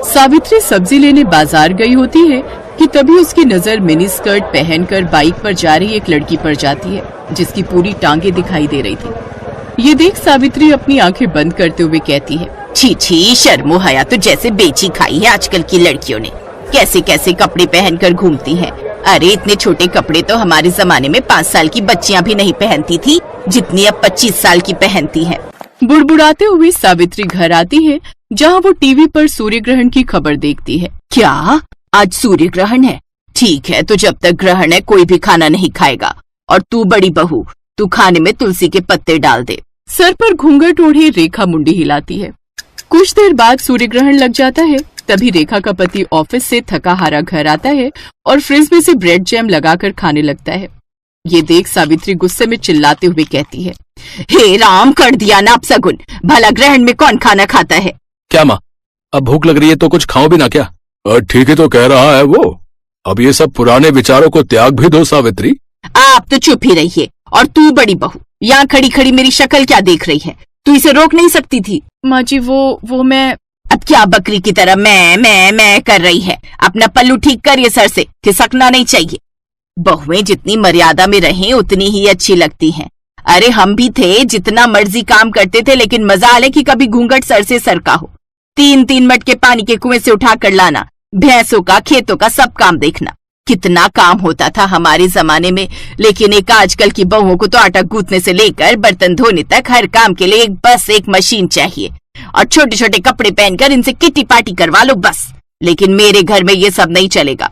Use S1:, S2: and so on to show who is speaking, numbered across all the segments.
S1: सावित्री सब्जी लेने बाजार गई होती है कि तभी उसकी नजर मिनी स्कर्ट पहनकर बाइक पर जा रही एक लड़की पर जाती है, जिसकी पूरी टांगे दिखाई दे रही थी। ये देख सावित्री अपनी आंखें बंद करते हुए कहती है,
S2: छी छी, शर्मो हया तो जैसे बेची खाई है आजकल की लड़कियों ने। कैसे कैसे कपड़े पहनकर घूमती हैं। अरे इतने छोटे कपड़े तो हमारे जमाने में 5 साल की बच्चियां भी नहीं पहनती थी, जितनी अब 25 साल की पहनती हैं।
S1: बुड़बुड़ाते हुए सावित्री घर आती है, जहाँ वो टीवी पर सूर्य ग्रहण की खबर देखती है।
S2: क्या आज सूर्य ग्रहण है? ठीक है, तो जब तक ग्रहण है कोई भी खाना नहीं खाएगा। और तू बड़ी बहू, तू खाने में तुलसी के पत्ते डाल दे।
S1: सर पर घूंघट ओढ़े रेखा मुंडी हिलाती है। कुछ देर बाद सूर्य ग्रहण लग जाता है। तभी रेखा का पति ऑफिस से थका हारा घर आता है और फ्रिज में से ब्रेड जैम लगाकर खाने लगता है। ये देख सावित्री गुस्से में चिल्लाते हुए कहती है,
S2: हे राम, कर दिया ना अपसगुन। भला ग्रहण में कौन खाना खाता है?
S3: क्या माँ, अब भूख लग रही है तो कुछ खाओ भी ना क्या? ठीक ही तो कह रहा है वो। अब ये सब पुराने विचारों को त्याग भी दो सावित्री।
S2: आप तो चुप ही रहिए। और तू बड़ी बहू, यहाँ खड़ी खड़ी मेरी शक्ल क्या देख रही है? तू इसे रोक नहीं सकती थी?
S1: माँ जी वो मैं।
S2: अब क्या बकरी की तरह मैं कर रही है? अपना पल्लू ठीक करिए सर से, खिसकना नहीं चाहिए। बहुएं जितनी मर्यादा में रहें उतनी ही अच्छी लगती हैं। अरे हम भी थे, जितना मर्जी काम करते थे, लेकिन मजाल है कि कभी घूंघट सर से सरका हो। 3-3 मटके पानी के कुएं से उठा कर लाना, भैंसों का, खेतों का सब काम देखना। कितना काम होता था हमारे जमाने में। लेकिन एक आजकल की बहुओं को तो आटा गूंथने से लेकर बर्तन धोने तक हर काम के लिए बस एक मशीन चाहिए। और छोटे छोटे कपड़े पहनकर इनसे किटी पार्टी करवा लो बस। लेकिन मेरे घर में ये सब नहीं चलेगा।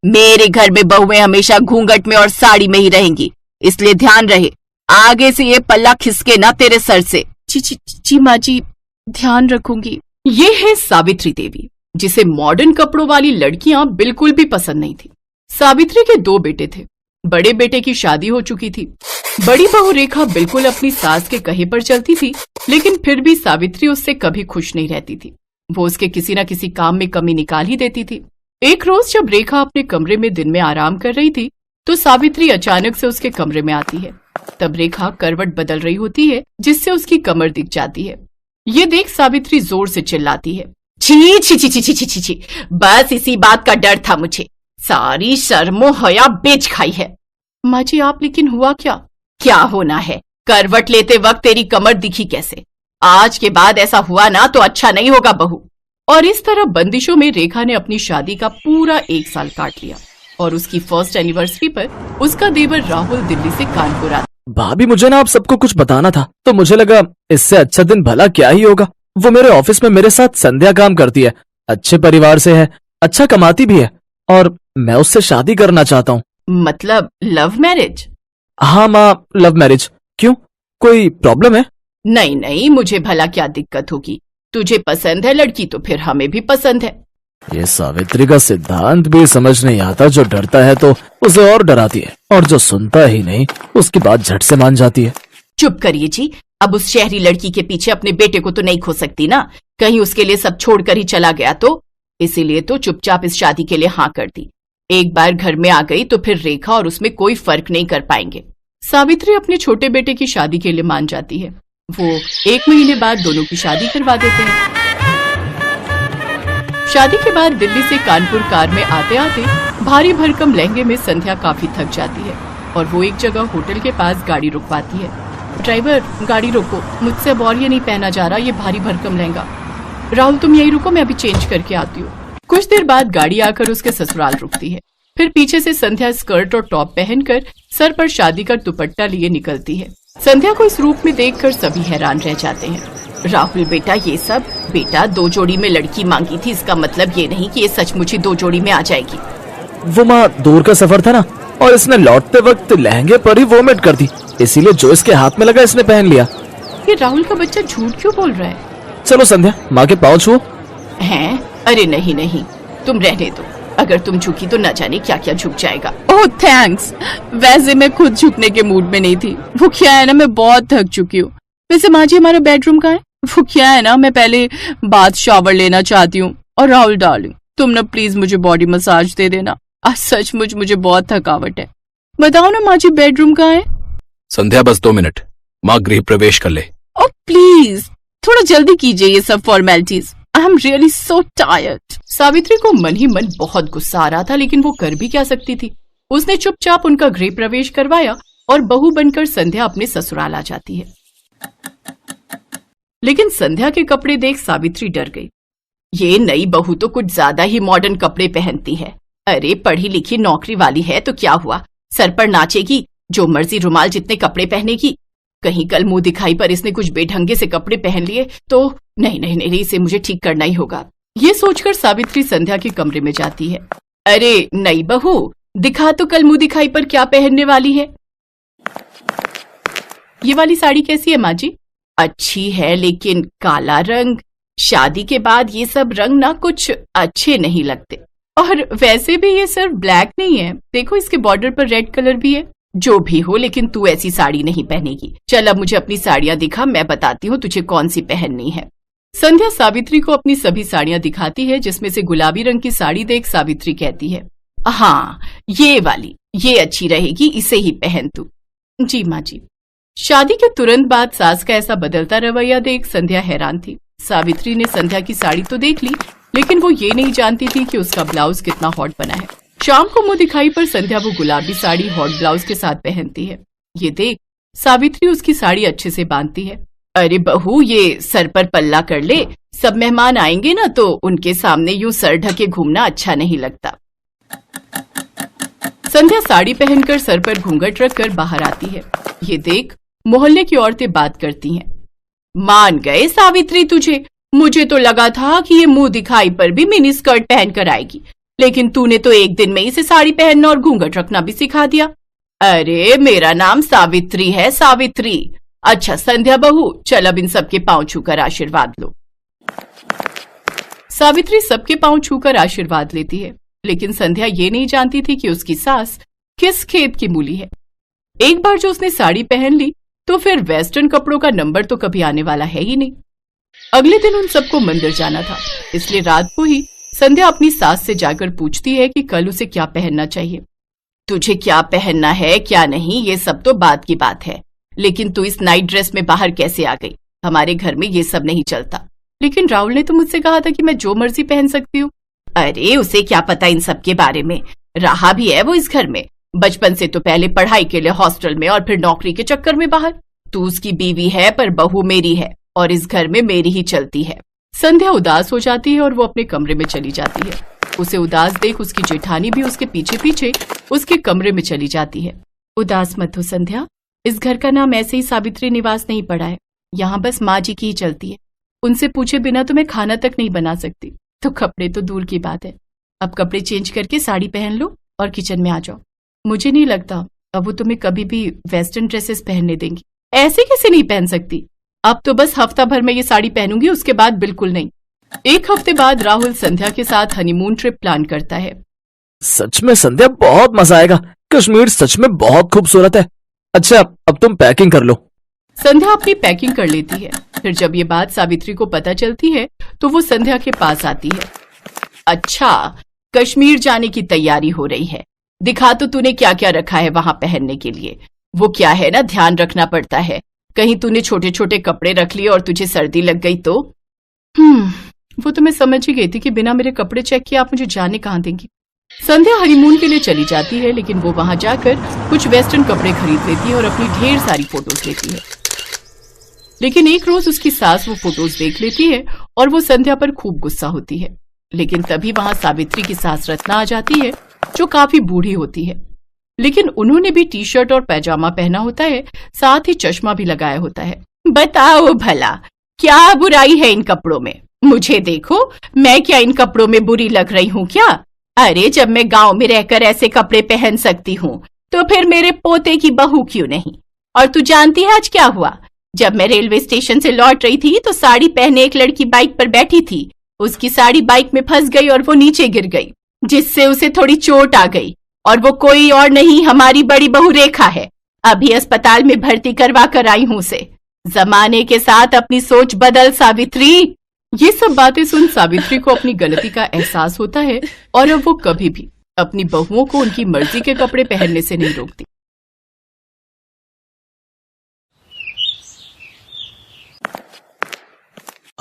S2: मेरे घर में बहुएं हमेशा घूंघट में और साड़ी में ही रहेंगी। इसलिए ध्यान रहे, आगे से ये पल्ला खिसके ना तेरे सर से।
S1: जी माँ जी, ध्यान रखूंगी। ये है सावित्री देवी, जिसे मॉडर्न कपड़ों वाली लड़कियां बिल्कुल भी पसंद नहीं थी। सावित्री के 2 बेटे थे। बड़े बेटे की शादी हो चुकी थी। बड़ी बहू रेखा बिल्कुल अपनी सास के कहे पर चलती थी, लेकिन फिर भी सावित्री उससे कभी खुश नहीं रहती थी। वो उसके किसी न किसी काम में कमी निकाल ही देती थी। एक रोज जब रेखा अपने कमरे में दिन में आराम कर रही थी, तो सावित्री अचानक से उसके कमरे में आती है। तब रेखा करवट बदल रही होती है, जिससे उसकी कमर दिख जाती है। ये देख सावित्री जोर से चिल्लाती है,
S2: छी छी छी छी छी छी छी, बस इसी बात का डर था मुझे। सारी शर्मो हया बेच खाई है।
S1: माँ जी आप, लेकिन हुआ क्या?
S2: क्या होना है? करवट लेते वक्त तेरी कमर दिखी कैसे? आज के बाद ऐसा हुआ ना तो अच्छा नहीं होगा बहू।
S1: और इस तरह बंदिशों में रेखा ने अपनी शादी का पूरा 1 साल काट लिया। और उसकी फर्स्ट एनिवर्सरी पर उसका देवर राहुल दिल्ली से कानपुर आता।
S4: भाभी, मुझे ना आप सबको कुछ बताना था, तो मुझे लगा इससे अच्छा दिन भला क्या ही होगा। वो मेरे ऑफिस में मेरे साथ संध्या काम करती है, अच्छे परिवार से है, अच्छा कमाती भी है, और मैं उससे शादी करना चाहता हूँ।
S2: मतलब लव मैरिज?
S4: हाँ माँ, लव मैरिज। क्यों, कोई प्रॉब्लम है?
S2: नहीं नहीं, मुझे भला क्या दिक्कत होगी। तुझे पसंद है लड़की तो फिर हमें भी पसंद है।
S4: ये सावित्री का सिद्धांत भी समझ नहीं आता। जो डरता है तो उसे और डराती है, और जो सुनता ही नहीं उसकी बात झट से मान जाती है।
S2: चुप करिए जी। अब उस शहरी लड़की के पीछे अपने बेटे को तो नहीं खो सकती ना। कहीं उसके लिए सब छोड़कर ही चला गया तो। इसीलिए तो चुपचाप इस शादी के लिए हाँ कर दी। एक बार घर में आ गई तो फिर रेखा और उसमें कोई फर्क नहीं कर पाएंगे।
S1: सावित्री अपने छोटे बेटे की शादी के लिए मान जाती है। वो 1 महीने बाद दोनों की शादी करवा देते हैं। शादी के बाद दिल्ली से कानपुर कार में आते आते भारी भरकम लहंगे में संध्या काफी थक जाती है और वो एक जगह होटल के पास गाड़ी रुकवाती है। ड्राइवर, गाड़ी रोको, मुझसे अब और ये नहीं पहना जा रहा, ये भारी भरकम लहंगा। राहुल तुम यही रुको, मैं अभी चेंज करके आती हूँ। कुछ देर बाद गाड़ी आकर उसके ससुराल रुकती है। फिर पीछे से संध्या स्कर्ट और टॉप पहनकर सर पर शादी का दुपट्टा लिए निकलती है। संध्या को इस रूप में देखकर सभी हैरान रह जाते हैं।
S2: राहुल बेटा, ये सब बेटा 2 जोड़ी में लड़की मांगी थी, इसका मतलब ये नहीं कि ये सचमुच ही 2 जोड़ी में आ जाएगी।
S4: वो माँ, दूर का सफर था ना, और इसने लौटते वक्त लहंगे पर ही वोमिट कर दी, इसीलिए जो इसके हाथ में लगा इसने पहन लिया।
S1: ये राहुल का बच्चा झूठ क्यों बोल रहा है?
S4: चलो संध्या, माँ के पाँव छुओ।
S2: हैं? अरे नहीं नहीं, तुम रहने दो। अगर तुम झुकी तो न जाने क्या क्या झुक जाएगा।
S1: ओह थैंक्स, वैसे मैं खुद झुकने के मूड में नहीं थी। वो क्या है ना, मैं बहुत थक चुकी हूँ। वैसे माँ जी, हमारा बेडरूम कहाँ है? वो क्या है ना, मैं पहले बाथ शावर लेना चाहती हूँ। और राहुल डार्लिंग, तुम ना प्लीज मुझे बॉडी मसाज दे देना। आज सचमुच मुझे बहुत थकावट है। बताओ ना माँ जी, बेडरूम कहाँ है?
S3: संध्या, बस 2 मिनट, माँ गृह प्रवेश कर ले।
S1: ओ प्लीज, थोड़ा जल्दी कीजिए ये सब formalities. I am really so tired. Savitri को मन ही मन बहुत गुस्सा आ रहा था, लेकिन वो कर भी क्या सकती थी। उसने चुपचाप उनका गृह प्रवेश करवाया और बहू बनकर संध्या अपने ससुराल आ जाती है। लेकिन संध्या के कपड़े देख सावित्री डर गई। ये नई बहू तो कुछ ज्यादा ही मॉडर्न कपड़े पहनती है। अरे पढ़ी लिखी नौकरी वाली है तो क्या हुआ, सर पर नाचेगी, जो मर्जी रुमाल जितने कपड़े पहनेगी। कहीं कल मुंह दिखाई पर इसने कुछ बेढंगे से कपड़े पहन लिए तो नहीं नहीं नहीं, इसे मुझे ठीक करना ही होगा। ये सोचकर सावित्री संध्या के कमरे में जाती है। अरे नई बहू, दिखा तो कल मुंह दिखाई पर क्या पहनने वाली है। ये वाली साड़ी कैसी है माँ जी? अच्छी है, लेकिन काला रंग, शादी के बाद ये सब रंग ना कुछ अच्छे नहीं लगते। और वैसे भी ये सिर्फ ब्लैक नहीं है, देखो इसके बॉर्डर पर रेड कलर भी है। जो भी हो, लेकिन तू ऐसी साड़ी नहीं पहनेगी। चल अब मुझे अपनी साड़ियां दिखा, मैं बताती हूँ तुझे कौन सी पहननी है। संध्या सावित्री को अपनी सभी साड़ियां दिखाती है, जिसमें से गुलाबी रंग की साड़ी देख सावित्री कहती है, हाँ ये वाली, ये अच्छी रहेगी, इसे ही पहन तू। जी माँ जी। शादी के तुरंत बाद सास का ऐसा बदलता रवैया देख संध्या हैरान थी। सावित्री ने संध्या की साड़ी तो देख ली, लेकिन वो ये नहीं जानती थी कि उसका ब्लाउज कितना हॉट बना है। शाम को मुंह दिखाई पर संध्या वो गुलाबी साड़ी हॉट ब्लाउज के साथ पहनती है। ये देख सावित्री उसकी साड़ी अच्छे से बांधती है। अरे बहू, ये सर पर पल्ला कर ले, सब मेहमान आएंगे ना तो उनके सामने यूं सर ढके घूमना अच्छा नहीं लगता। संध्या साड़ी पहनकर सर पर घूंघट रखकर बाहर आती है। ये देख मोहल्ले की औरतें बात करती हैं। मान गए सावित्री तुझे, मुझे तो लगा था कि ये मुंह दिखाई पर भी मिनी स्कर्ट पहन कर आएगी, लेकिन तूने तो एक दिन में इसे साड़ी पहनना और घूंघट रखना भी सिखा दिया। अरे मेरा नाम सावित्री है, सावित्री। अच्छा संध्या बहू, चल अब इन सबके पांव छूकर आशीर्वाद लो। सावित्री सबके पांव छूकर आशीर्वाद लेती है, लेकिन संध्या ये नहीं जानती थी कि उसकी सास किस खेत की मूली है। एक बार जो उसने साड़ी पहन ली तो फिर वेस्टर्न कपड़ों का नंबर तो कभी आने वाला है ही नहीं। अगले दिन उन सबको मंदिर जाना था, इसलिए रात को ही संध्या अपनी सास से जाकर पूछती है कि कल उसे क्या पहनना चाहिए। तुझे क्या पहनना है क्या नहीं ये सब तो बात की बात है, लेकिन तू इस नाइट ड्रेस में बाहर कैसे आ गई? हमारे घर में ये सब नहीं चलता। लेकिन राहुल ने तो मुझसे कहा था कि मैं जो मर्जी पहन सकती हूँ। अरे उसे क्या पता इन सब के बारे में, रहा भी है वो इस घर में, बचपन से तो पहले पढ़ाई के लिए हॉस्टल में और फिर नौकरी के चक्कर में बाहर। तू उसकी बीवी है पर बहू मेरी है और इस घर में मेरी ही चलती है। संध्या उदास हो जाती है और वो अपने कमरे में चली जाती है। उसे उदास देख उसकी जेठानी भी उसके पीछे पीछे उसके कमरे में चली जाती है। उदास मत हो संध्या, इस घर का नाम ऐसे ही सावित्री निवास नहीं पड़ा है, यहाँ बस माँ जी की ही चलती है। उनसे पूछे बिना तो मैं खाना तक नहीं बना सकती, तो कपड़े तो दूर की बात है। अब कपड़े चेंज करके साड़ी पहन लो और किचन में आ जाओ। मुझे नहीं लगता अब वो तुम्हें कभी भी वेस्टर्न ड्रेसेस पहनने देंगी। ऐसे कैसे नहीं पहन सकती? अब तो बस हफ्ता भर में ये साड़ी पहनूंगी, उसके बाद बिल्कुल नहीं। एक हफ्ते बाद राहुल संध्या के साथ हनीमून ट्रिप प्लान करता है।
S4: सच में संध्या बहुत मजा आएगा, कश्मीर सच में बहुत खूबसूरत है। अच्छा अब तुम पैकिंग कर लो।
S1: संध्या अपनी पैकिंग कर लेती है। फिर जब ये बात सावित्री को पता चलती है तो वो संध्या के पास आती है। अच्छा कश्मीर जाने की तैयारी हो रही है, दिखा तो तूने क्या क्या रखा है वहां पहनने के लिए। वो क्या है ना, ध्यान रखना पड़ता है, कहीं तूने छोटे छोटे कपड़े रख लिए और तुझे सर्दी लग गई तो। वो तो मैं समझ ही गई थी कि बिना मेरे कपड़े चेक किए आप मुझे जाने कहाँ देंगी। संध्या हनीमून के लिए चली जाती है, लेकिन वो वहां जाकर कुछ वेस्टर्न कपड़े खरीद लेती है और अपनी ढेर सारी फोटोज लेती है। लेकिन एक रोज उसकी सास वो फोटोज देख लेती है और वो संध्या पर खूब गुस्सा होती है। लेकिन तभी वहां सावित्री की सास रत्ना आ जाती है, जो काफी बूढ़ी होती है, लेकिन उन्होंने भी टी शर्ट और पैजामा पहना होता है, साथ ही चश्मा भी लगाया होता है। बताओ भला क्या बुराई है इन कपड़ों में? मुझे देखो, मैं क्या इन कपड़ों में बुरी लग रही हूँ क्या? अरे जब मैं गांव में रहकर ऐसे कपड़े पहन सकती हूँ तो फिर मेरे पोते की बहू क्यों नहीं? और तू जानती है आज क्या हुआ? जब मैं रेलवे स्टेशन से लौट रही थी तो साड़ी पहने एक लड़की बाइक पर बैठी थी, उसकी साड़ी बाइक में फंस गई और वो नीचे गिर गई, जिससे उसे थोड़ी चोट आ गई। और वो कोई और नहीं, हमारी बड़ी बहू रेखा है। अभी अस्पताल में भर्ती करवा कर आई हूँ उसे। जमाने के साथ अपनी सोच बदल सावित्री। ये सब बातें सुन सावित्री को अपनी गलती का एहसास होता है और अब वो कभी भी अपनी बहुओं को उनकी मर्जी के कपड़े पहनने से नहीं रोकती।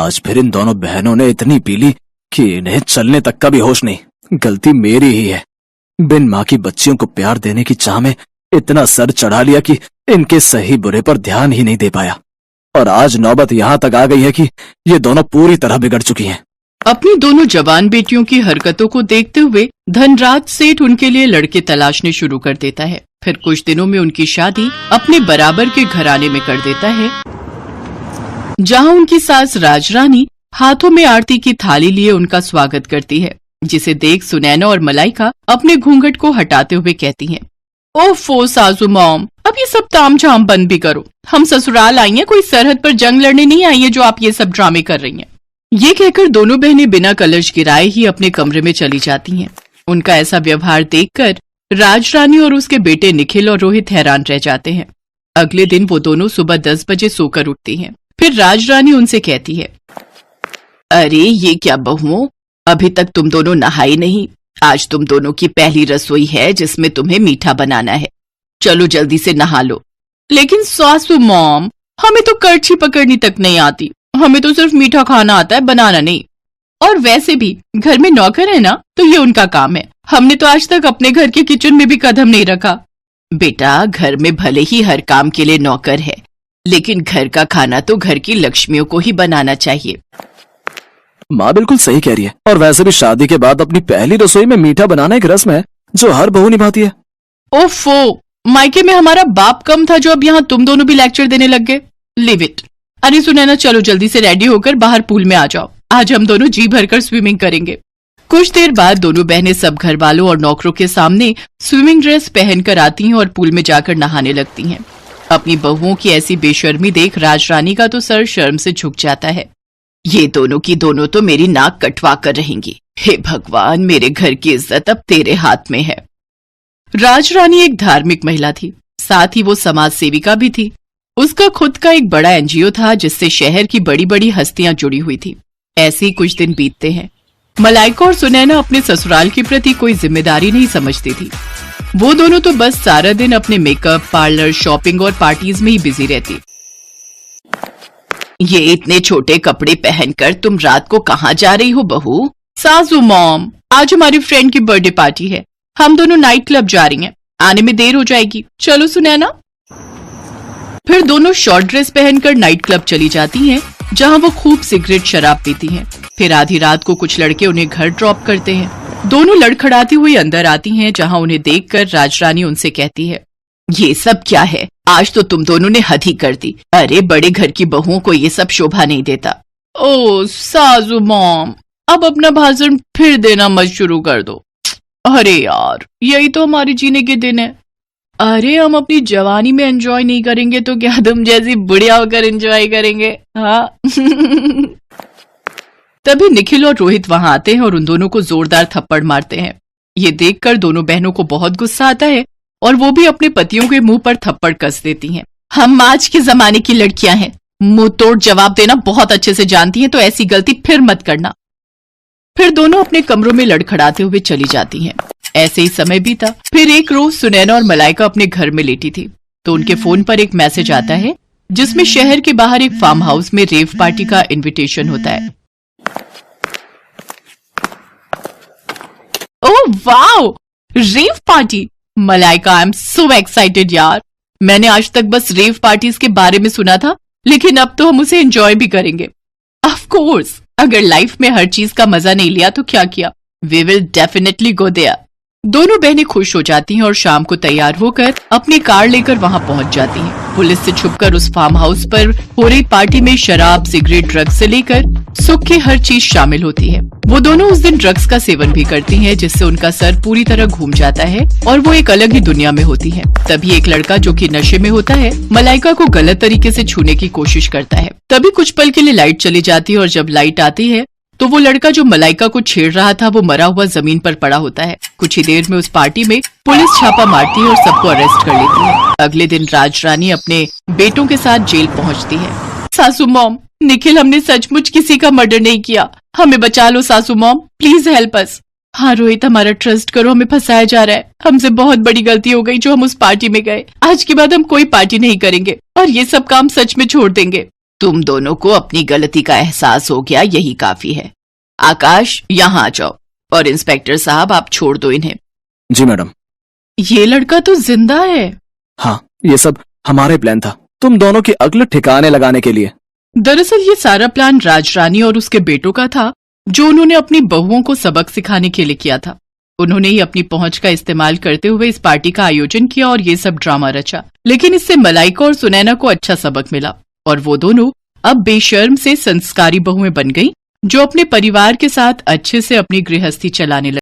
S4: आज फिर इन दोनों बहनों ने इतनी पी ली कि इन्हें चलने तक का भी होश नहीं। गलती मेरी ही है। बिन माँ की बच्चियों को प्यार देने की चाह में इतना सर चढ़ा लिया कि इनके सही बुरे पर ध्यान ही नहीं दे पाया। और आज नौबत यहाँ तक आ गई है कि ये दोनों पूरी तरह बिगड़ चुकी हैं।
S1: अपनी दोनों जवान बेटियों की हरकतों को देखते हुए धनराज सेठ उनके लिए लड़के तलाशने शुरू कर देता है। फिर कुछ दिनों में उनकी शादी अपने बराबर के घराने में कर देता है, जहां उनकी सास राजरानी हाथों में आरती की थाली लिए उनका स्वागत करती है, जिसे देख सुनैना और मलाइका अपने घूंघट को हटाते हुए कहती हैं, ओफो सासू मॉम, अब ये सब तामझाम बंद भी करो। हम ससुराल आई हैं, कोई सरहद पर जंग लड़ने नहीं आई है जो आप ये सब ड्रामे कर रही हैं। ये कहकर दोनों बहनें बिना कलश गिराए ही अपने कमरे में चली जाती हैं। उनका ऐसा व्यवहार देखकर राजरानी और उसके बेटे निखिल और रोहित हैरान रह जाते हैं। अगले दिन वो दोनों सुबह 10 बजे सोकर उठती हैं। फिर राजरानी उनसे कहती है, अरे ये क्या बहुओं, अभी तक तुम दोनों नहाई नहीं। आज तुम दोनों की पहली रसोई है जिसमें तुम्हें मीठा बनाना है। चलो जल्दी से नहा लो। लेकिन सासू मॉम, हमें तो करछी पकड़नी तक नहीं आती, हमें तो सिर्फ मीठा खाना आता है, बनाना नहीं। और वैसे भी घर में नौकर है ना, तो ये उनका काम है। हमने तो आज तक अपने घर के किचन में भी कदम नहीं रखा। बेटा, घर में भले ही हर काम के लिए नौकर है, लेकिन घर का खाना तो घर की लक्ष्मियों को ही बनाना चाहिए।
S4: माँ बिल्कुल सही कह रही है। और वैसे भी शादी के बाद अपनी पहली रसोई में मीठा बनाना एक रस्म है जो हर बहू निभाती है।
S1: ओफो, मायके में हमारा बाप कम था जो अब यहाँ तुम दोनों भी लेक्चर देने लग गए। Live it. अरे सुनैना, चलो जल्दी से रेडी होकर बाहर पूल में आ जाओ। आज हम दोनों जी भरकर स्विमिंग करेंगे। कुछ देर बाद दोनों बहनें सब घर वालों और नौकरों के सामने स्विमिंग ड्रेस पहनकर आती हैं और पूल में जाकर नहाने लगती हैं। अपनी बहुओं की ऐसी बेशर्मी देख राजरानी का तो सर शर्म से झुक जाता है। ये दोनों की दोनों तो मेरी नाक कटवा कर रहेंगी। हे भगवान, मेरे घर की इज्जत अब तेरे हाथ में है। राजरानी एक धार्मिक महिला थी, साथ ही वो समाज सेविका भी थी। उसका खुद का एक बड़ा एनजीओ था जिससे शहर की बड़ी बड़ी हस्तियां जुड़ी हुई थी। ऐसे ही कुछ दिन बीतते हैं। मलाइका और सुनैना अपने ससुराल के प्रति कोई जिम्मेदारी नहीं समझती थी। वो दोनों तो बस सारा दिन अपने मेकअप, पार्लर, शॉपिंग और पार्टीज में ही बिजी रहती। ये इतने छोटे कपड़े पहनकर तुम रात को कहाँ जा रही हो बहू? सासू मॉम, आज हमारी फ्रेंड की बर्थडे पार्टी है, हम दोनों नाइट क्लब जा रही हैं, आने में देर हो जाएगी। चलो सुनैना। फिर दोनों शॉर्ट ड्रेस पहनकर नाइट क्लब चली जाती हैं, जहां वो खूब सिगरेट शराब पीती हैं। फिर आधी रात को कुछ लड़के उन्हें घर ड्रॉप करते हैं। दोनों लड़खड़ाती हुई अंदर आती हैं, जहां उन्हें देखकर राजरानी उनसे कहती है, ये सब क्या है? आज तो तुम दोनों ने हद ही कर दी। अरे बड़े घर की बहुओं को ये सब शोभा नहीं देता। ओ सासू मॉम, अब अपना भाषण फिर देना मत शुरू कर दो। अरे यार, यही तो हमारे जीने के दिन है। अरे हम अपनी जवानी में एंजॉय नहीं करेंगे तो क्या तुम जैसी बुढ़िया होकर एंजॉय करेंगे? हाँ। तभी निखिल और रोहित वहां आते हैं और उन दोनों को जोरदार थप्पड़ मारते हैं। ये देखकर दोनों बहनों को बहुत गुस्सा आता है और वो भी अपने पतियों के मुंह पर थप्पड़ कस देती हैं। हम आज के जमाने की लड़कियां हैं, मुंह तोड़ जवाब देना बहुत अच्छे से जानती हैं, तो ऐसी गलती फिर मत करना। फिर दोनों अपने कमरों में लड़खड़ाते हुए चली जाती हैं। ऐसे ही समय बीता। फिर एक रोज सुनैना और मलाइका अपने घर में लेटी थी तो उनके फोन पर एक मैसेज आता है जिसमें शहर के बाहर एक फार्म हाउस में रेव पार्टी का इनविटेशन होता है। Oh wow, rave party! Malaika, I am so excited यार। मैंने आज तक बस रेव पार्टीज के बारे में सुना था, लेकिन अब तो हम उसे एंजॉय भी करेंगे। ऑफ कोर्स, अगर लाइफ में हर चीज का मजा नहीं लिया तो क्या किया? We will definitely go there. दोनों बहनें खुश हो जाती हैं और शाम को तैयार होकर अपनी कार लेकर वहां पहुंच जाती हैं। पुलिस से छुपकर उस फार्म हाउस पर हो रही पार्टी में शराब, सिगरेट, ड्रग्स से लेकर सुख की हर चीज शामिल होती है। वो दोनों उस दिन ड्रग्स का सेवन भी करती हैं, जिससे उनका सर पूरी तरह घूम जाता है और वो एक अलग ही दुनिया में होती है। तभी एक लड़का जो कि नशे में होता है मलाइका को गलत तरीके से छूने की कोशिश करता है। तभी कुछ पल के लिए लाइट चली जाती है और जब लाइट आती है तो वो लड़का जो मलाइका को छेड़ रहा था वो मरा हुआ जमीन पर पड़ा होता है। कुछ ही देर में उस पार्टी में पुलिस छापा मारती है और सबको अरेस्ट कर लेती है। अगले दिन राजरानी अपने बेटों के साथ जेल पहुंचती है। सासू मॉम, निखिल, हमने सचमुच किसी का मर्डर नहीं किया, हमें बचा लो सासू मॉम, प्लीज हेल्प अस। हाँ रोहित, हमारा ट्रस्ट करो, हमें फंसाया जा रहा है। हमसे बहुत बड़ी गलती हो गई जो हम उस पार्टी में गए। आज के बाद हम कोई पार्टी नहीं करेंगे और ये सब काम सच में छोड़ देंगे। तुम दोनों को अपनी गलती का एहसास हो गया, यही काफी है। आकाश, यहाँ आ जाओ। और इंस्पेक्टर साहब, आप छोड़ दो इन्हें।
S4: जी मैडम।
S1: ये लड़का तो जिंदा है।
S4: हाँ, ये सब हमारे प्लान था, तुम दोनों की अक्ल ठिकाने लगाने के लिए।
S1: दरअसल ये सारा प्लान राजरानी और उसके बेटों का था, जो उन्होंने अपनी बहुओं को सबक सिखाने के लिए किया था। उन्होंने ही अपनी पहुंच का इस्तेमाल करते हुए इस पार्टी का आयोजन किया और ये सब ड्रामा रचा। लेकिन इससे मलाइका और सुनैना को अच्छा सबक मिला और वो दोनों अब बेशर्म से संस्कारी बहुएं बन गईं, जो अपने परिवार के साथ अच्छे से अपनी गृहस्थी चलाने लगी।